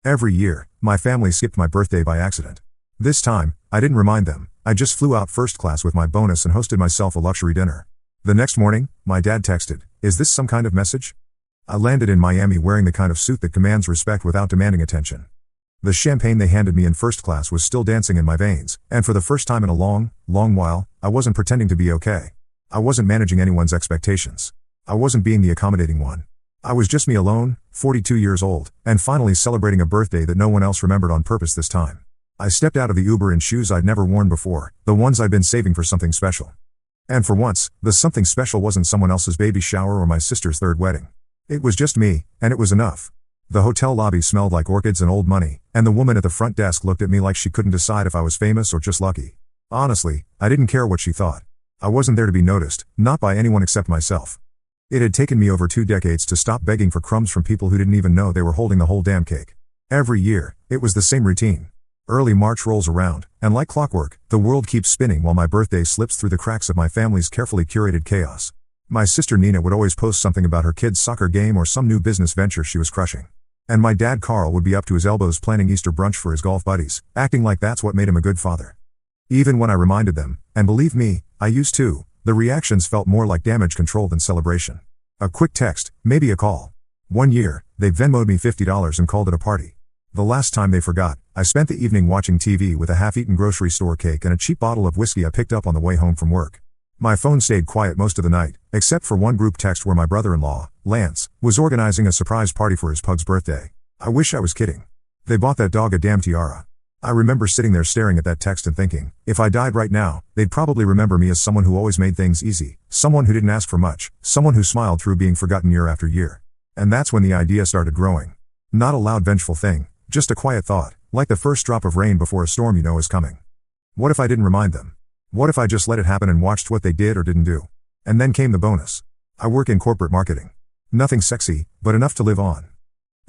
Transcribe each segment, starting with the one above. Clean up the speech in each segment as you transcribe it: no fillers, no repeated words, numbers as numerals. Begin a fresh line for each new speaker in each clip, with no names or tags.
Every year, my family skipped my birthday by accident. This time, I didn't remind them, I just flew out first class with my bonus and hosted myself a luxury dinner. The next morning, my dad texted, "Is this some kind of message?" I landed in Miami wearing the kind of suit that commands respect without demanding attention. The champagne they handed me in first class was still dancing in my veins, and for the first time in a long, long while, I wasn't pretending to be okay. I wasn't managing anyone's expectations. I wasn't being the accommodating one. I was just me alone, 42 years old, and finally celebrating a birthday that no one else remembered on purpose this time. I stepped out of the Uber in shoes I'd never worn before, the ones I'd been saving for something special. And for once, the something special wasn't someone else's baby shower or my sister's third wedding. It was just me, and it was enough. The hotel lobby smelled like orchids and old money, and the woman at the front desk looked at me like she couldn't decide if I was famous or just lucky. Honestly, I didn't care what she thought. I wasn't there to be noticed, not by anyone except myself. It had taken me over 2 decades to stop begging for crumbs from people who didn't even know they were holding the whole damn cake. Every year, it was the same routine. Early March rolls around, and like clockwork, the world keeps spinning while my birthday slips through the cracks of my family's carefully curated chaos. My sister Nina would always post something about her kid's soccer game or some new business venture she was crushing. And my dad Carl would be up to his elbows planning Easter brunch for his golf buddies, acting like that's what made him a good father. Even when I reminded them, and believe me, I used to, the reactions felt more like damage control than celebration. A quick text, maybe a call. One year, they Venmo'd me $50 and called it a party. The last time they forgot, I spent the evening watching TV with a half-eaten grocery store cake and a cheap bottle of whiskey I picked up on the way home from work. My phone stayed quiet most of the night, except for one group text where my brother-in-law, Lance, was organizing a surprise party for his pug's birthday. I wish I was kidding. They bought that dog a damn tiara. I remember sitting there staring at that text and thinking, if I died right now, they'd probably remember me as someone who always made things easy, someone who didn't ask for much, someone who smiled through being forgotten year after year. And that's when the idea started growing. Not a loud vengeful thing, just a quiet thought, like the first drop of rain before a storm you know is coming. What if I didn't remind them? What if I just let it happen and watched what they did or didn't do? And then came the bonus. I work in corporate marketing. Nothing sexy, but enough to live on.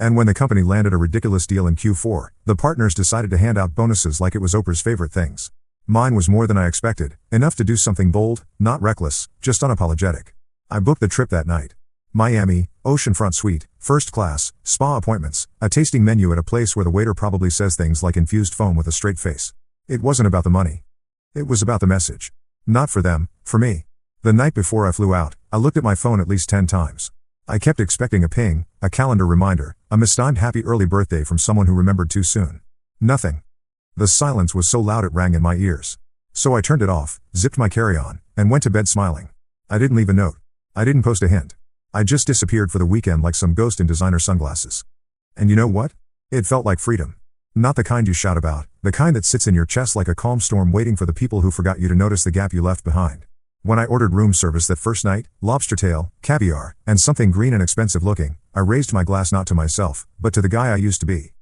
And when the company landed a ridiculous deal in Q4, the partners decided to hand out bonuses like it was Oprah's favorite things. Mine was more than I expected, enough to do something bold, not reckless, just unapologetic. I booked the trip that night. Miami, oceanfront suite, first class, spa appointments, a tasting menu at a place where the waiter probably says things like infused foam with a straight face. It wasn't about the money. It was about the message. Not for them, for me. The night before I flew out, I looked at my phone at least 10 times. I kept expecting a ping, a calendar reminder, a mistimed happy early birthday from someone who remembered too soon. Nothing. The silence was so loud it rang in my ears. So I turned it off, zipped my carry-on, and went to bed smiling. I didn't leave a note. I didn't post a hint. I just disappeared for the weekend like some ghost in designer sunglasses. And you know what? It felt like freedom. Not the kind you shout about, the kind that sits in your chest like a calm storm waiting for the people who forgot you to notice the gap you left behind. When I ordered room service that first night, lobster tail, caviar, and something green and expensive looking, I raised my glass not to myself, but to the guy I used to be.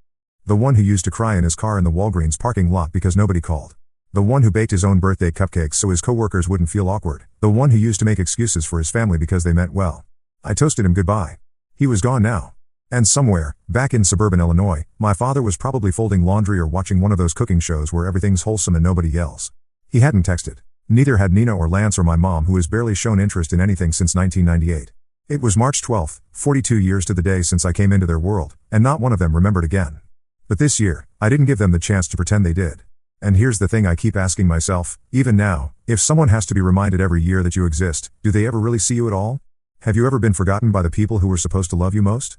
The one who used to cry in his car in the Walgreens parking lot because nobody called. The one who baked his own birthday cupcakes so his coworkers wouldn't feel awkward. The one who used to make excuses for his family because they meant well. I toasted him goodbye. He was gone now. And somewhere, back in suburban Illinois, my father was probably folding laundry or watching one of those cooking shows where everything's wholesome and nobody yells. He hadn't texted. Neither had Nina or Lance or my mom, who has barely shown interest in anything since 1998. It was March 12th, 42 years to the day since I came into their world, and not one of them remembered again. But this year, I didn't give them the chance to pretend they did. And here's the thing I keep asking myself, even now, if someone has to be reminded every year that you exist, do they ever really see you at all? Have you ever been forgotten by the people who were supposed to love you most?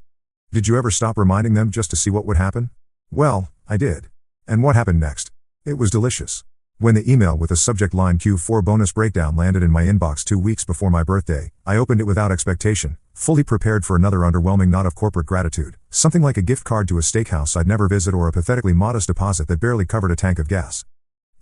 Did you ever stop reminding them just to see what would happen? Well, I did. And what happened next? It was delicious. When the email with the subject line Q4 bonus breakdown landed in my inbox 2 weeks before my birthday, I opened it without expectation, fully prepared for another underwhelming knot of corporate gratitude, something like a gift card to a steakhouse I'd never visit or a pathetically modest deposit that barely covered a tank of gas.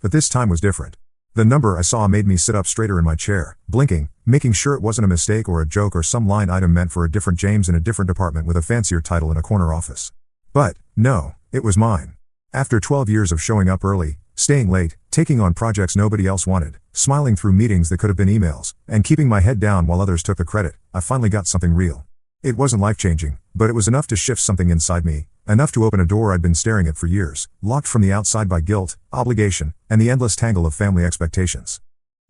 But this time was different. The number I saw made me sit up straighter in my chair, blinking, making sure it wasn't a mistake or a joke or some line item meant for a different James in a different department with a fancier title in a corner office. But, no, it was mine. After 12 years of showing up early, staying late, taking on projects nobody else wanted, smiling through meetings that could have been emails, and keeping my head down while others took the credit, I finally got something real. It wasn't life-changing, but it was enough to shift something inside me, enough to open a door I'd been staring at for years, locked from the outside by guilt, obligation, and the endless tangle of family expectations.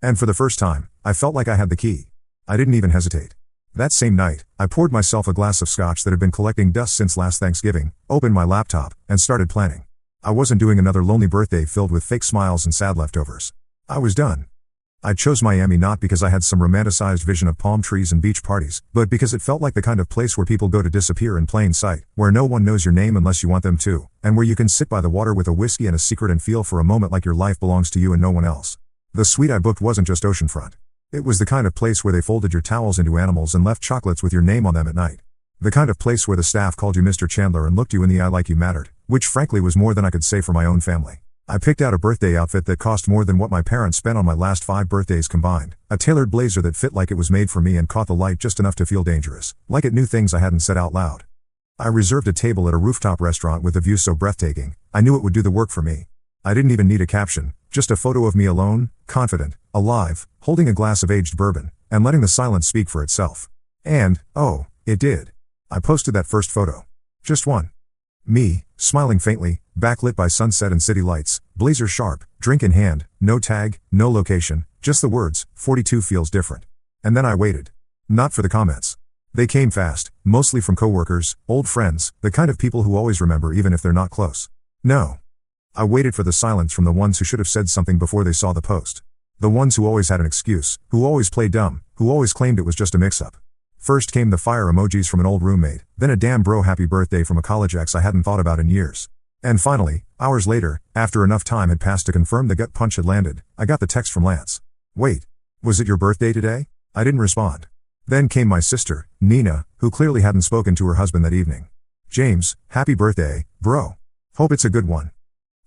And for the first time, I felt like I had the key. I didn't even hesitate. That same night, I poured myself a glass of scotch that had been collecting dust since last Thanksgiving, opened my laptop, and started planning. I wasn't doing another lonely birthday filled with fake smiles and sad leftovers. I was done. I chose Miami not because I had some romanticized vision of palm trees and beach parties, but because it felt like the kind of place where people go to disappear in plain sight, where no one knows your name unless you want them to, and where you can sit by the water with a whiskey and a secret and feel for a moment like your life belongs to you and no one else. The suite I booked wasn't just oceanfront. It was the kind of place where they folded your towels into animals and left chocolates with your name on them at night. The kind of place where the staff called you Mr. Chandler and looked you in the eye like you mattered, which frankly was more than I could say for my own family. I picked out a birthday outfit that cost more than what my parents spent on my last 5 birthdays combined, a tailored blazer that fit like it was made for me and caught the light just enough to feel dangerous, like it knew things I hadn't said out loud. I reserved a table at a rooftop restaurant with a view so breathtaking, I knew it would do the work for me. I didn't even need a caption, just a photo of me alone, confident, alive, holding a glass of aged bourbon, and letting the silence speak for itself. And, oh, it did. I posted that first photo. Just one. Me, smiling faintly, backlit by sunset and city lights, blazer sharp, drink in hand, no tag, no location, just the words, 42 feels different. And then I waited. Not for the comments. They came fast, mostly from coworkers, old friends, the kind of people who always remember even if they're not close. No. I waited for the silence from the ones who should have said something before they saw the post. The ones who always had an excuse, who always played dumb, who always claimed it was just a mix-up. First came the fire emojis from an old roommate, then a damn bro happy birthday from a college ex I hadn't thought about in years. And finally, hours later, after enough time had passed to confirm the gut punch had landed, I got the text from Lance. Wait. Was it your birthday today? I didn't respond. Then came my sister, Nina, who clearly hadn't spoken to her husband that evening. James, happy birthday, bro. Hope it's a good one.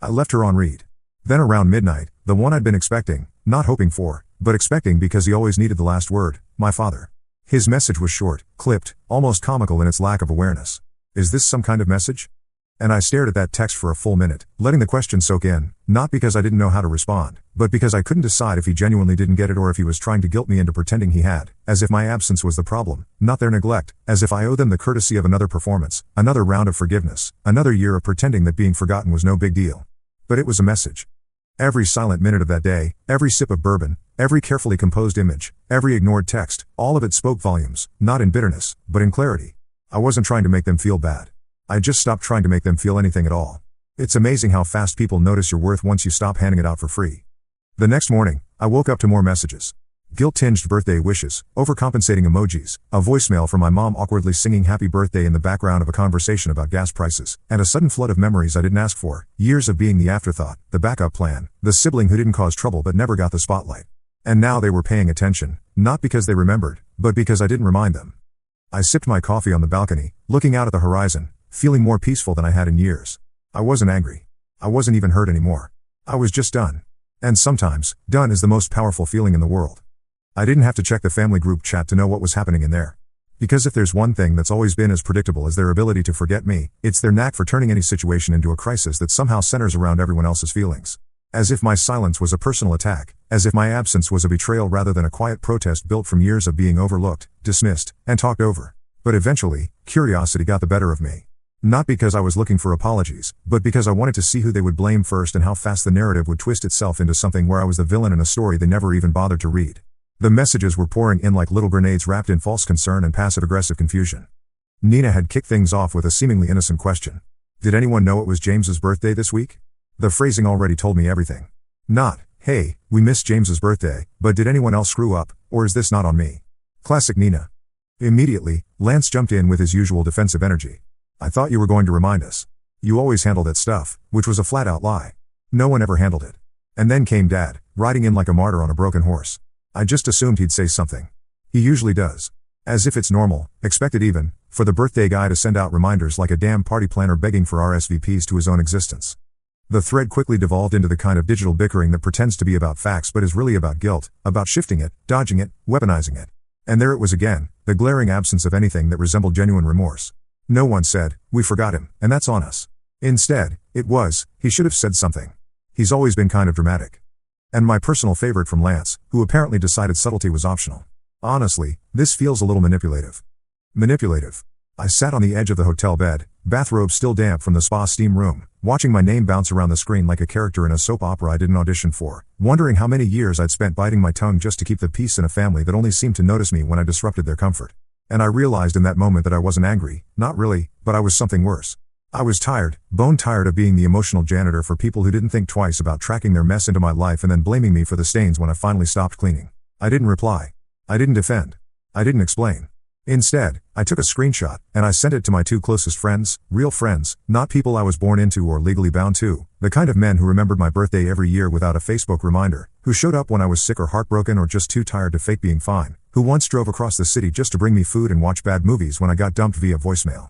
I left her on read. Then around midnight, the one I'd been expecting, not hoping for, but expecting because he always needed the last word, my father. His message was short, clipped, almost comical in its lack of awareness. Is this some kind of message? And I stared at that text for a full minute, letting the question soak in, not because I didn't know how to respond, but because I couldn't decide if he genuinely didn't get it or if he was trying to guilt me into pretending he had, as if my absence was the problem, not their neglect, as if I owe them the courtesy of another performance, another round of forgiveness, another year of pretending that being forgotten was no big deal. But it was a message. Every silent minute of that day, every sip of bourbon, every carefully composed image, every ignored text, all of it spoke volumes, not in bitterness, but in clarity. I wasn't trying to make them feel bad. I just stopped trying to make them feel anything at all. It's amazing how fast people notice your worth once you stop handing it out for free. The next morning, I woke up to more messages. Guilt-tinged birthday wishes, overcompensating emojis, a voicemail from my mom awkwardly singing happy birthday in the background of a conversation about gas prices, and a sudden flood of memories I didn't ask for, years of being the afterthought, the backup plan, the sibling who didn't cause trouble but never got the spotlight. And now they were paying attention, not because they remembered, but because I didn't remind them. I sipped my coffee on the balcony, looking out at the horizon, feeling more peaceful than I had in years. I wasn't angry. I wasn't even hurt anymore. I was just done. And sometimes, done is the most powerful feeling in the world. I didn't have to check the family group chat to know what was happening in there. Because if there's one thing that's always been as predictable as their ability to forget me, it's their knack for turning any situation into a crisis that somehow centers around everyone else's feelings. As if my silence was a personal attack, as if my absence was a betrayal rather than a quiet protest built from years of being overlooked, dismissed, and talked over. But eventually, curiosity got the better of me. Not because I was looking for apologies, but because I wanted to see who they would blame first and how fast the narrative would twist itself into something where I was the villain in a story they never even bothered to read. The messages were pouring in like little grenades wrapped in false concern and passive-aggressive confusion. Nina had kicked things off with a seemingly innocent question. Did anyone know it was James's birthday this week? The phrasing already told me everything. Not, hey, we missed James's birthday, but did anyone else screw up, or is this not on me? Classic Nina. Immediately, Lance jumped in with his usual defensive energy. I thought you were going to remind us. You always handle that stuff, which was a flat-out lie. No one ever handled it. And then came Dad, riding in like a martyr on a broken horse. I just assumed he'd say something. He usually does. As if it's normal, expected even, for the birthday guy to send out reminders like a damn party planner begging for RSVPs to his own existence. The thread quickly devolved into the kind of digital bickering that pretends to be about facts but is really about guilt, about shifting it, dodging it, weaponizing it. And there it was again, the glaring absence of anything that resembled genuine remorse. No one said, we forgot him, and that's on us. Instead, it was, he should have said something. He's always been kind of dramatic. And my personal favorite from Lance, who apparently decided subtlety was optional. Honestly, this feels a little manipulative. Manipulative. I sat on the edge of the hotel bed, bathrobe still damp from the spa steam room, watching my name bounce around the screen like a character in a soap opera I didn't audition for, wondering how many years I'd spent biting my tongue just to keep the peace in a family that only seemed to notice me when I disrupted their comfort. And I realized in that moment that I wasn't angry, not really, but I was something worse. I was tired, bone tired of being the emotional janitor for people who didn't think twice about tracking their mess into my life and then blaming me for the stains when I finally stopped cleaning. I didn't reply. I didn't defend. I didn't explain. Instead, I took a screenshot, and I sent it to my 2 closest friends, real friends, not people I was born into or legally bound to, the kind of men who remembered my birthday every year without a Facebook reminder, who showed up when I was sick or heartbroken or just too tired to fake being fine, who once drove across the city just to bring me food and watch bad movies when I got dumped via voicemail.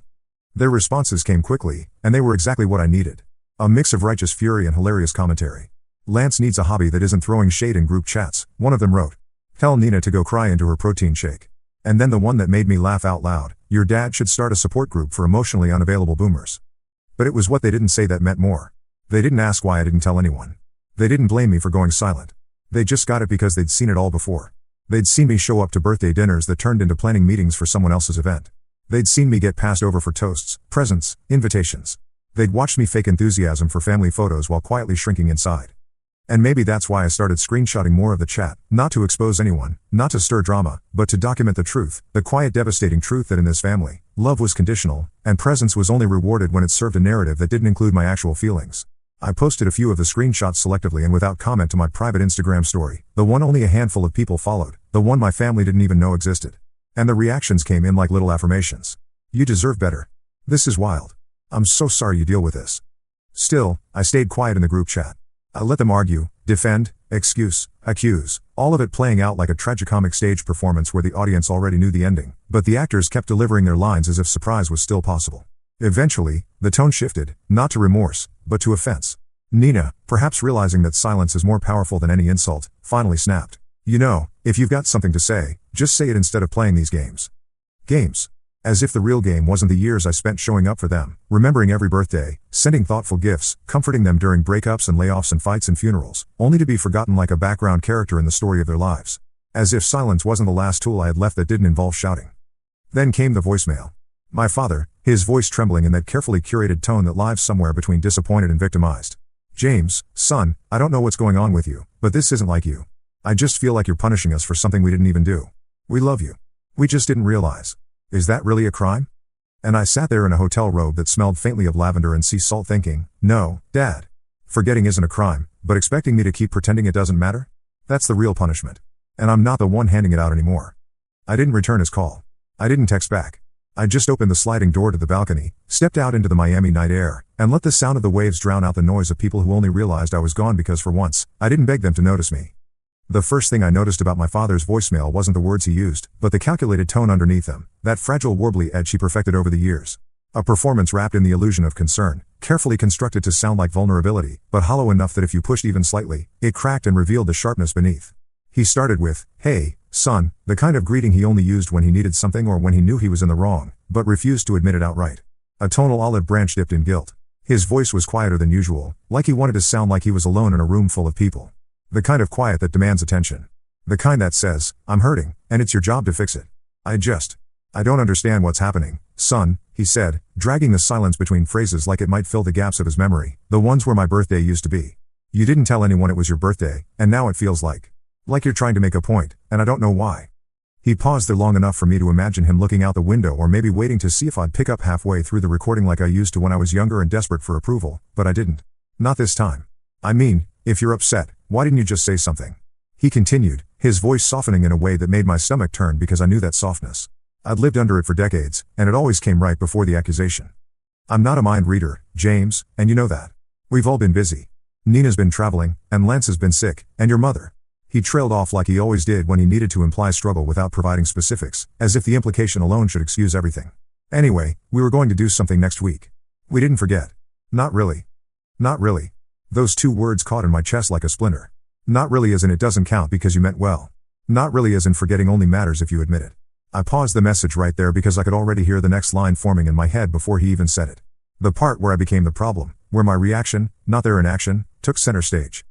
Their responses came quickly, and they were exactly what I needed. A mix of righteous fury and hilarious commentary. Lance needs a hobby that isn't throwing shade in group chats, one of them wrote. Tell Nina to go cry into her protein shake. And then the one that made me laugh out loud, your dad should start a support group for emotionally unavailable boomers. But it was what they didn't say that meant more. They didn't ask why I didn't tell anyone. They didn't blame me for going silent. They just got it because they'd seen it all before. They'd seen me show up to birthday dinners that turned into planning meetings for someone else's event. They'd seen me get passed over for toasts, presents, invitations. They'd watched me fake enthusiasm for family photos while quietly shrinking inside. And maybe that's why I started screenshotting more of the chat, not to expose anyone, not to stir drama, but to document the truth, the quiet devastating truth that in this family, love was conditional, and presence was only rewarded when it served a narrative that didn't include my actual feelings. I posted a few of the screenshots selectively and without comment to my private Instagram story, the one only a handful of people followed, the one my family didn't even know existed. And the reactions came in like little affirmations. You deserve better. This is wild. I'm so sorry you deal with this. Still, I stayed quiet in the group chat. I let them argue, defend, excuse, accuse, all of it playing out like a tragicomic stage performance where the audience already knew the ending, but the actors kept delivering their lines as if surprise was still possible. Eventually, the tone shifted, not to remorse, but to offense. Nina, perhaps realizing that silence is more powerful than any insult, finally snapped. You know, if you've got something to say, just say it instead of playing these games. Games. As if the real game wasn't the years I spent showing up for them, remembering every birthday, sending thoughtful gifts, comforting them during breakups and layoffs and fights and funerals, only to be forgotten like a background character in the story of their lives. As if silence wasn't the last tool I had left that didn't involve shouting. Then came the voicemail. My father, his voice trembling in that carefully curated tone that lives somewhere between disappointed and victimized. James, son, I don't know what's going on with you, but this isn't like you. I just feel like you're punishing us for something we didn't even do. We love you. We just didn't realize. Is that really a crime? And I sat there in a hotel robe that smelled faintly of lavender and sea salt thinking, no, Dad. Forgetting isn't a crime, but expecting me to keep pretending it doesn't matter? That's the real punishment. And I'm not the one handing it out anymore. I didn't return his call. I didn't text back. I just opened the sliding door to the balcony, stepped out into the Miami night air, and let the sound of the waves drown out the noise of people who only realized I was gone because for once, I didn't beg them to notice me. The first thing I noticed about my father's voicemail wasn't the words he used, but the calculated tone underneath them, that fragile warbly edge he perfected over the years. A performance wrapped in the illusion of concern, carefully constructed to sound like vulnerability, but hollow enough that if you pushed even slightly, it cracked and revealed the sharpness beneath. He started with, hey, son, the kind of greeting he only used when he needed something or when he knew he was in the wrong, but refused to admit it outright. A tonal olive branch dipped in guilt. His voice was quieter than usual, like he wanted to sound like he was alone in a room full of people. The kind of quiet that demands attention. The kind that says, I'm hurting, and it's your job to fix it. I don't understand what's happening, son, he said, dragging the silence between phrases like it might fill the gaps of his memory, the ones where my birthday used to be. You didn't tell anyone it was your birthday, and now it feels like you're trying to make a point, and I don't know why. He paused there long enough for me to imagine him looking out the window or maybe waiting to see if I'd pick up halfway through the recording like I used to when I was younger and desperate for approval, but I didn't. Not this time. I mean, if you're upset, why didn't you just say something? He continued, his voice softening in a way that made my stomach turn because I knew that softness. I'd lived under it for decades, and it always came right before the accusation. I'm not a mind reader, James, and you know that. We've all been busy. Nina's been traveling, and Lance has been sick, and your mother. He trailed off like he always did when he needed to imply struggle without providing specifics, as if the implication alone should excuse everything. Anyway, we were going to do something next week. We didn't forget. Not really. Not really. Those 2 words caught in my chest like a splinter. Not really as in it doesn't count because you meant well. Not really as in forgetting only matters if you admit it. I paused the message right there because I could already hear the next line forming in my head before he even said it. The part where I became the problem, where my reaction, not their inaction, took center stage.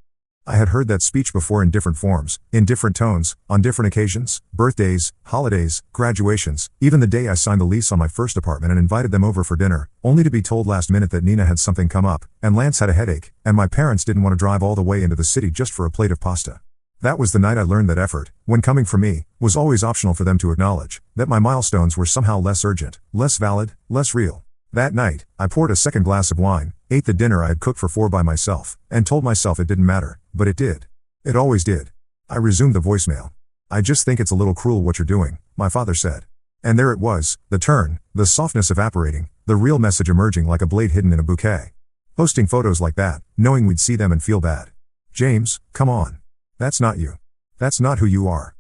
I had heard that speech before in different forms, in different tones, on different occasions, birthdays, holidays, graduations, even the day I signed the lease on my first apartment and invited them over for dinner, only to be told last minute that Nina had something come up, and Lance had a headache, and my parents didn't want to drive all the way into the city just for a plate of pasta. That was the night I learned that effort, when coming from me, was always optional for them to acknowledge, that my milestones were somehow less urgent, less valid, less real. That night, I poured a second glass of wine, ate the dinner I had cooked for 4 by myself, and told myself it didn't matter, but it did. It always did. I resumed the voicemail. "I just think it's a little cruel what you're doing," my father said. And there it was, the turn, the softness evaporating, the real message emerging like a blade hidden in a bouquet. Posting photos like that, knowing we'd see them and feel bad. James, come on. That's not you. That's not who you are.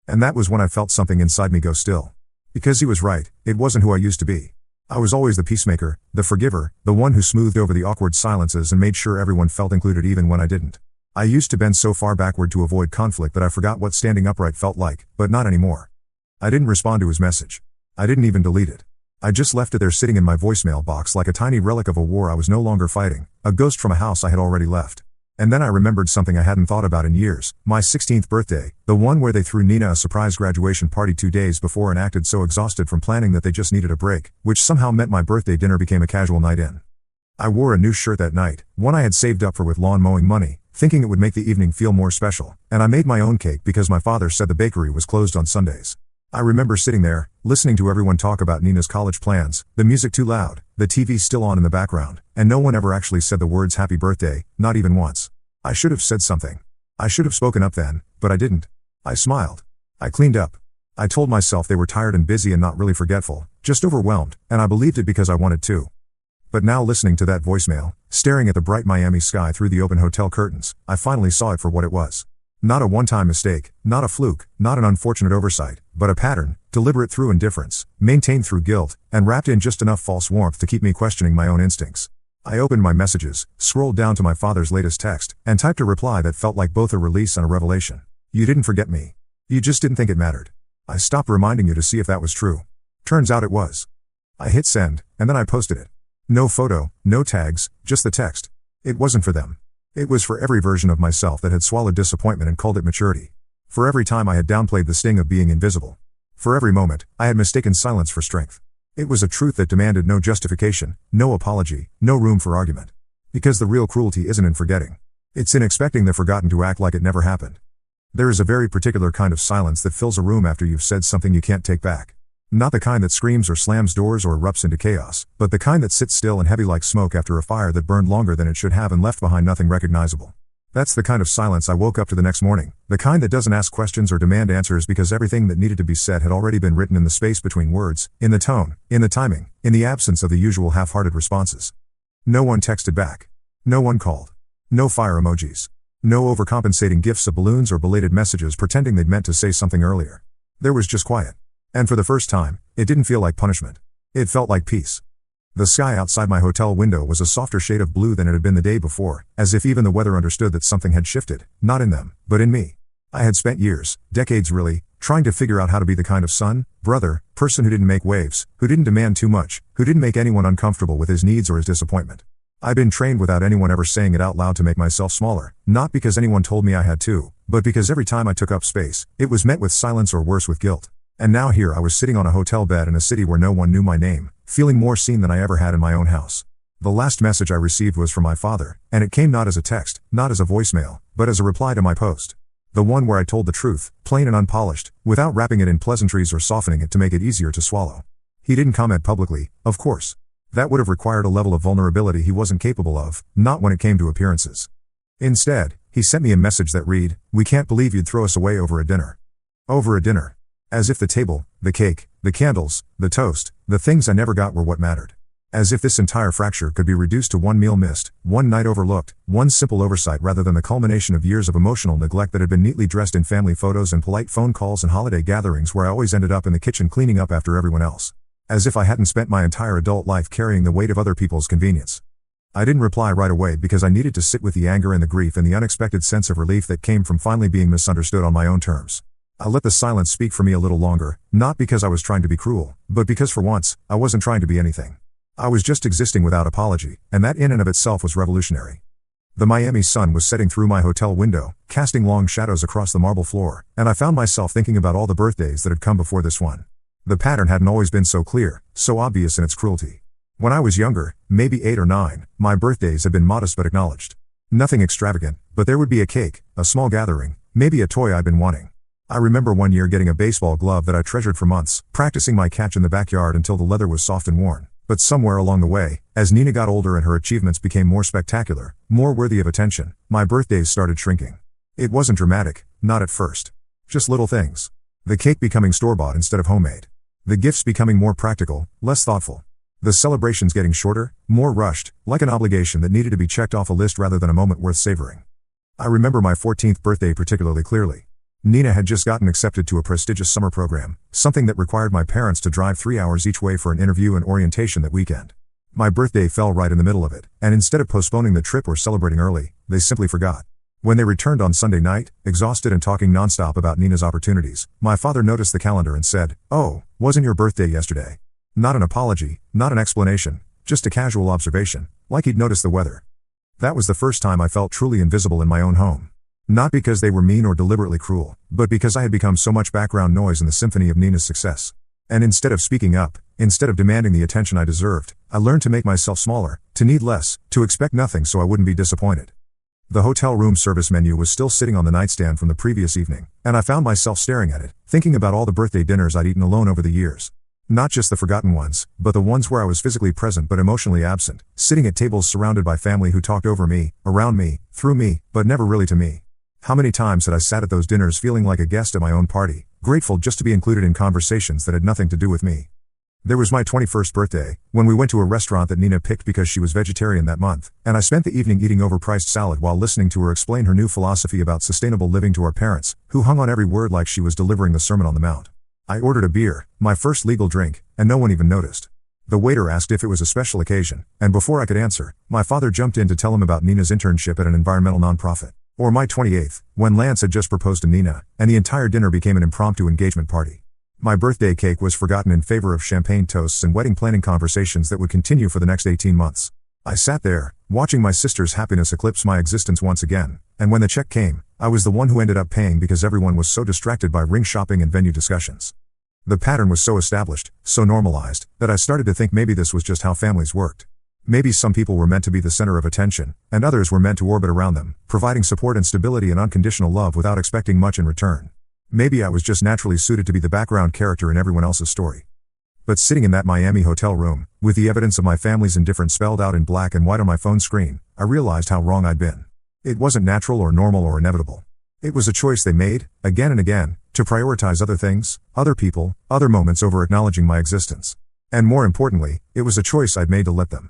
And that was when I felt something inside me go still. Because he was right, it wasn't who I used to be. I was always the peacemaker, the forgiver, the one who smoothed over the awkward silences and made sure everyone felt included even when I didn't. I used to bend so far backward to avoid conflict that I forgot what standing upright felt like, but not anymore. I didn't respond to his message. I didn't even delete it. I just left it there sitting in my voicemail box like a tiny relic of a war I was no longer fighting, a ghost from a house I had already left. And then I remembered something I hadn't thought about in years, my 16th birthday, the one where they threw Nina a surprise graduation party 2 days before and acted so exhausted from planning that they just needed a break, which somehow meant my birthday dinner became a casual night in. I wore a new shirt that night, one I had saved up for with lawn mowing money, thinking it would make the evening feel more special, and I made my own cake because my father said the bakery was closed on Sundays. I remember sitting there, listening to everyone talk about Nina's college plans, the music too loud, the TV still on in the background, and no one ever actually said the words happy birthday, not even once. I should have said something. I should have spoken up then, but I didn't. I smiled. I cleaned up. I told myself they were tired and busy and not really forgetful, just overwhelmed, and I believed it because I wanted to. But now listening to that voicemail, staring at the bright Miami sky through the open hotel curtains, I finally saw it for what it was. Not a one-time mistake, not a fluke, not an unfortunate oversight, but a pattern, deliberate through indifference, maintained through guilt, and wrapped in just enough false warmth to keep me questioning my own instincts. I opened my messages, scrolled down to my father's latest text, and typed a reply that felt like both a release and a revelation. "You didn't forget me. You just didn't think it mattered. I stopped reminding you to see if that was true. Turns out it was." I hit send, and then I posted it. No photo, no tags, just the text. It wasn't for them. It was for every version of myself that had swallowed disappointment and called it maturity. For every time I had downplayed the sting of being invisible. For every moment, I had mistaken silence for strength. It was a truth that demanded no justification, no apology, no room for argument. Because the real cruelty isn't in forgetting. It's in expecting the forgotten to act like it never happened. There is a very particular kind of silence that fills a room after you've said something you can't take back. Not the kind that screams or slams doors or erupts into chaos, but the kind that sits still and heavy like smoke after a fire that burned longer than it should have and left behind nothing recognizable. That's the kind of silence I woke up to the next morning, the kind that doesn't ask questions or demand answers because everything that needed to be said had already been written in the space between words, in the tone, in the timing, in the absence of the usual half-hearted responses. No one texted back. No one called. No fire emojis. No overcompensating gifs of balloons or belated messages pretending they'd meant to say something earlier. There was just quiet. And for the first time, it didn't feel like punishment. It felt like peace. The sky outside my hotel window was a softer shade of blue than it had been the day before, as if even the weather understood that something had shifted, not in them, but in me. I had spent years, decades really, trying to figure out how to be the kind of son, brother, person who didn't make waves, who didn't demand too much, who didn't make anyone uncomfortable with his needs or his disappointment. I'd been trained without anyone ever saying it out loud to make myself smaller, not because anyone told me I had to, but because every time I took up space, it was met with silence or worse with guilt. And now here I was sitting on a hotel bed in a city where no one knew my name, feeling more seen than I ever had in my own house. The last message I received was from my father, and it came not as a text, not as a voicemail, but as a reply to my post. The one where I told the truth, plain and unpolished, without wrapping it in pleasantries or softening it to make it easier to swallow. He didn't comment publicly, of course. That would have required a level of vulnerability he wasn't capable of, not when it came to appearances. Instead, he sent me a message that read, "We can't believe you'd throw us away over a dinner." Over a dinner. As if the table, the cake, the candles, the toast, the things I never got were what mattered. As if this entire fracture could be reduced to one meal missed, one night overlooked, one simple oversight rather than the culmination of years of emotional neglect that had been neatly dressed in family photos and polite phone calls and holiday gatherings where I always ended up in the kitchen cleaning up after everyone else. As if I hadn't spent my entire adult life carrying the weight of other people's convenience. I didn't reply right away because I needed to sit with the anger and the grief and the unexpected sense of relief that came from finally being misunderstood on my own terms. I let the silence speak for me a little longer, not because I was trying to be cruel, but because for once, I wasn't trying to be anything. I was just existing without apology, and that in and of itself was revolutionary. The Miami sun was setting through my hotel window, casting long shadows across the marble floor, and I found myself thinking about all the birthdays that had come before this one. The pattern hadn't always been so clear, so obvious in its cruelty. When I was younger, maybe 8 or 9, my birthdays had been modest but acknowledged. Nothing extravagant, but there would be a cake, a small gathering, Maybe a toy I'd been wanting. I remember one year getting a baseball glove that I treasured for months, practicing my catch in the backyard until the leather was soft and worn. But somewhere along the way, as Nina got older and her achievements became more spectacular, more worthy of attention, my birthdays started shrinking. It wasn't dramatic, not at first. Just little things. The cake becoming store-bought instead of homemade. The gifts becoming more practical, less thoughtful. The celebrations getting shorter, more rushed, like an obligation that needed to be checked off a list rather than a moment worth savoring. I remember my 14th birthday particularly clearly. Nina had just gotten accepted to a prestigious summer program, something that required my parents to drive 3 hours each way for an interview and orientation that weekend. My birthday fell right in the middle of it, and instead of postponing the trip or celebrating early, they simply forgot. When they returned on Sunday night, exhausted and talking nonstop about Nina's opportunities, my father noticed the calendar and said, "Oh, wasn't your birthday yesterday?" Not an apology, not an explanation, just a casual observation, like he'd noticed the weather. That was the first time I felt truly invisible in my own home. Not because they were mean or deliberately cruel, but because I had become so much background noise in the symphony of Nina's success. And instead of speaking up, instead of demanding the attention I deserved, I learned to make myself smaller, to need less, to expect nothing so I wouldn't be disappointed. The hotel room service menu was still sitting on the nightstand from the previous evening, and I found myself staring at it, thinking about all the birthday dinners I'd eaten alone over the years. Not just the forgotten ones, but the ones where I was physically present but emotionally absent, sitting at tables surrounded by family who talked over me, around me, through me, but never really to me. How many times had I sat at those dinners feeling like a guest at my own party, grateful just to be included in conversations that had nothing to do with me. There was my 21st birthday, when we went to a restaurant that Nina picked because she was vegetarian that month, and I spent the evening eating overpriced salad while listening to her explain her new philosophy about sustainable living to our parents, who hung on every word like she was delivering the Sermon on the Mount. I ordered a beer, my first legal drink, and no one even noticed. The waiter asked if it was a special occasion, and before I could answer, my father jumped in to tell him about Nina's internship at an environmental nonprofit. Or my 28th, when Lance had just proposed to Nina, and the entire dinner became an impromptu engagement party. My birthday cake was forgotten in favor of champagne toasts and wedding planning conversations that would continue for the next 18 months. I sat there, watching my sister's happiness eclipse my existence once again, and when the check came, I was the one who ended up paying because everyone was so distracted by ring shopping and venue discussions. The pattern was so established, so normalized, that I started to think maybe this was just how families worked. Maybe some people were meant to be the center of attention, and others were meant to orbit around them, providing support and stability and unconditional love without expecting much in return. Maybe I was just naturally suited to be the background character in everyone else's story. But sitting in that Miami hotel room, with the evidence of my family's indifference spelled out in black and white on my phone screen, I realized how wrong I'd been. It wasn't natural or normal or inevitable. It was a choice they made, again and again, to prioritize other things, other people, other moments over acknowledging my existence. And more importantly, it was a choice I'd made to let them.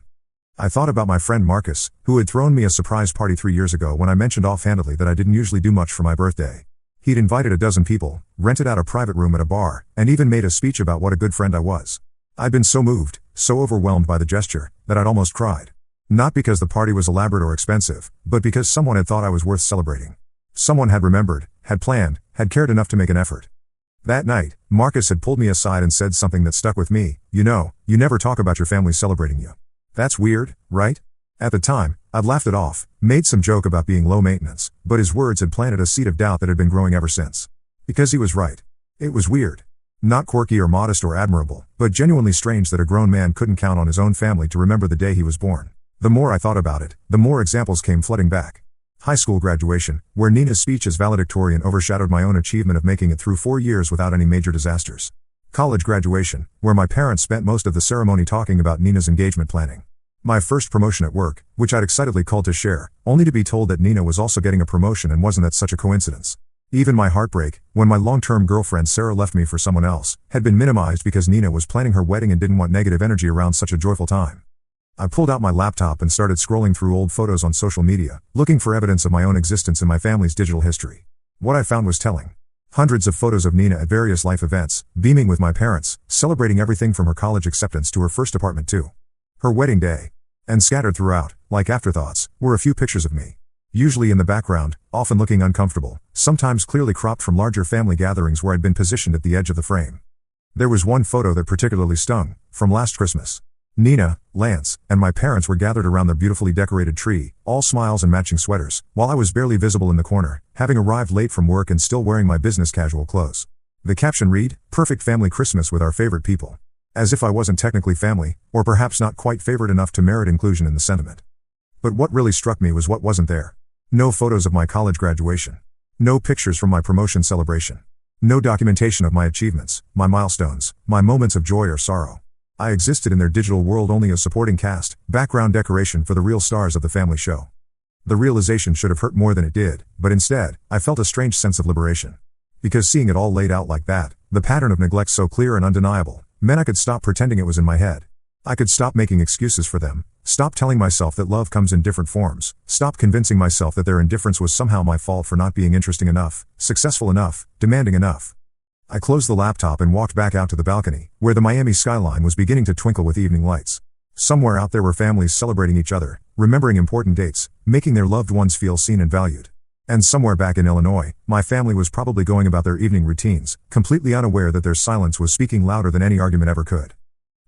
I thought about my friend Marcus, who had thrown me a surprise party 3 years ago when I mentioned offhandedly that I didn't usually do much for my birthday. He'd invited a dozen people, rented out a private room at a bar, and even made a speech about what a good friend I was. I'd been so moved, so overwhelmed by the gesture, that I'd almost cried. Not because the party was elaborate or expensive, but because someone had thought I was worth celebrating. Someone had remembered, had planned, had cared enough to make an effort. That night, Marcus had pulled me aside and said something that stuck with me. "You know, you never talk about your family celebrating you. That's weird, right?" At the time, I'd laughed it off, made some joke about being low maintenance, but his words had planted a seed of doubt that had been growing ever since. Because he was right. It was weird. Not quirky or modest or admirable, but genuinely strange that a grown man couldn't count on his own family to remember the day he was born. The more I thought about it, the more examples came flooding back. High school graduation, where Nina's speech as valedictorian overshadowed my own achievement of making it through 4 years without any major disasters. College graduation, where my parents spent most of the ceremony talking about Nina's engagement planning. My first promotion at work, which I'd excitedly called to share, only to be told that Nina was also getting a promotion and wasn't that such a coincidence. Even my heartbreak, when my long-term girlfriend Sarah left me for someone else, had been minimized because Nina was planning her wedding and didn't want negative energy around such a joyful time. I pulled out my laptop and started scrolling through old photos on social media, looking for evidence of my own existence in my family's digital history. What I found was telling. Hundreds of photos of Nina at various life events, beaming with my parents, celebrating everything from her college acceptance to her first apartment to her wedding day. And scattered throughout, like afterthoughts, were a few pictures of me. Usually in the background, often looking uncomfortable, sometimes clearly cropped from larger family gatherings where I'd been positioned at the edge of the frame. There was one photo that particularly stung, from last Christmas. Nina, Lance, and my parents were gathered around their beautifully decorated tree, all smiles and matching sweaters, while I was barely visible in the corner, having arrived late from work and still wearing my business casual clothes. The caption read, "Perfect family Christmas with our favorite people." As if I wasn't technically family, or perhaps not quite favored enough to merit inclusion in the sentiment. But what really struck me was what wasn't there. No photos of my college graduation. No pictures from my promotion celebration. No documentation of my achievements, my milestones, my moments of joy or sorrow. I existed in their digital world only as supporting cast, background decoration for the real stars of the family show. The realization should have hurt more than it did, but instead, I felt a strange sense of liberation. Because seeing it all laid out like that, the pattern of neglect so clear and undeniable, meant I could stop pretending it was in my head. I could stop making excuses for them, stop telling myself that love comes in different forms, stop convincing myself that their indifference was somehow my fault for not being interesting enough, successful enough, demanding enough. I closed the laptop and walked back out to the balcony, where the Miami skyline was beginning to twinkle with evening lights. Somewhere out there were families celebrating each other, remembering important dates, making their loved ones feel seen and valued. And somewhere back in Illinois, my family was probably going about their evening routines, completely unaware that their silence was speaking louder than any argument ever could.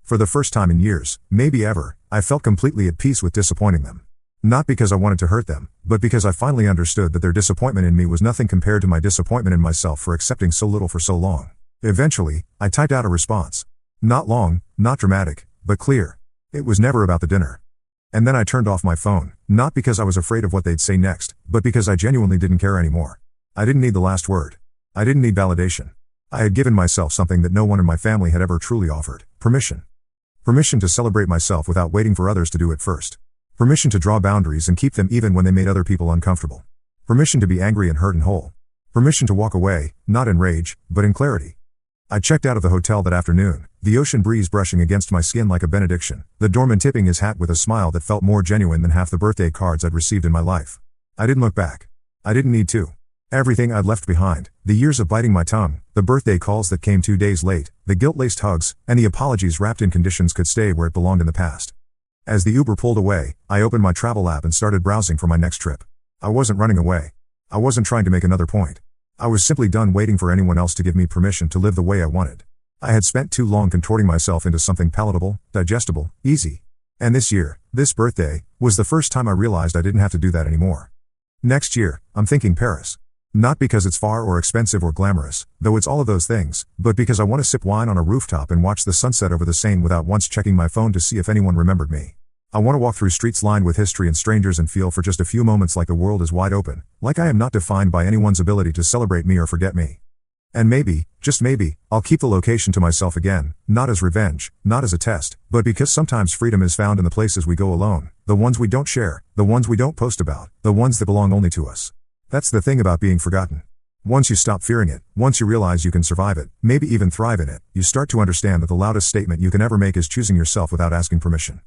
For the first time in years, maybe ever, I felt completely at peace with disappointing them. Not because I wanted to hurt them, but because I finally understood that their disappointment in me was nothing compared to my disappointment in myself for accepting so little for so long. Eventually, I typed out a response. Not long, not dramatic, but clear. It was never about the dinner. And then I turned off my phone, not because I was afraid of what they'd say next, but because I genuinely didn't care anymore. I didn't need the last word. I didn't need validation. I had given myself something that no one in my family had ever truly offered: permission. Permission to celebrate myself without waiting for others to do it first. Permission to draw boundaries and keep them even when they made other people uncomfortable. Permission to be angry and hurt and whole. Permission to walk away, not in rage, but in clarity. I checked out of the hotel that afternoon, the ocean breeze brushing against my skin like a benediction, the doorman tipping his hat with a smile that felt more genuine than half the birthday cards I'd received in my life. I didn't look back. I didn't need to. Everything I'd left behind, the years of biting my tongue, the birthday calls that came 2 days late, the guilt-laced hugs, and the apologies wrapped in conditions could stay where it belonged in the past. As the Uber pulled away, I opened my travel app and started browsing for my next trip. I wasn't running away. I wasn't trying to make another point. I was simply done waiting for anyone else to give me permission to live the way I wanted. I had spent too long contorting myself into something palatable, digestible, easy. And this year, this birthday, was the first time I realized I didn't have to do that anymore. Next year, I'm thinking Paris. Not because it's far or expensive or glamorous, though it's all of those things, but because I want to sip wine on a rooftop and watch the sunset over the Seine without once checking my phone to see if anyone remembered me. I want to walk through streets lined with history and strangers and feel for just a few moments like the world is wide open, like I am not defined by anyone's ability to celebrate me or forget me. And maybe, just maybe, I'll keep the location to myself again, not as revenge, not as a test, but because sometimes freedom is found in the places we go alone, the ones we don't share, the ones we don't post about, the ones that belong only to us. That's the thing about being forgotten. Once you stop fearing it, once you realize you can survive it, maybe even thrive in it, you start to understand that the loudest statement you can ever make is choosing yourself without asking permission.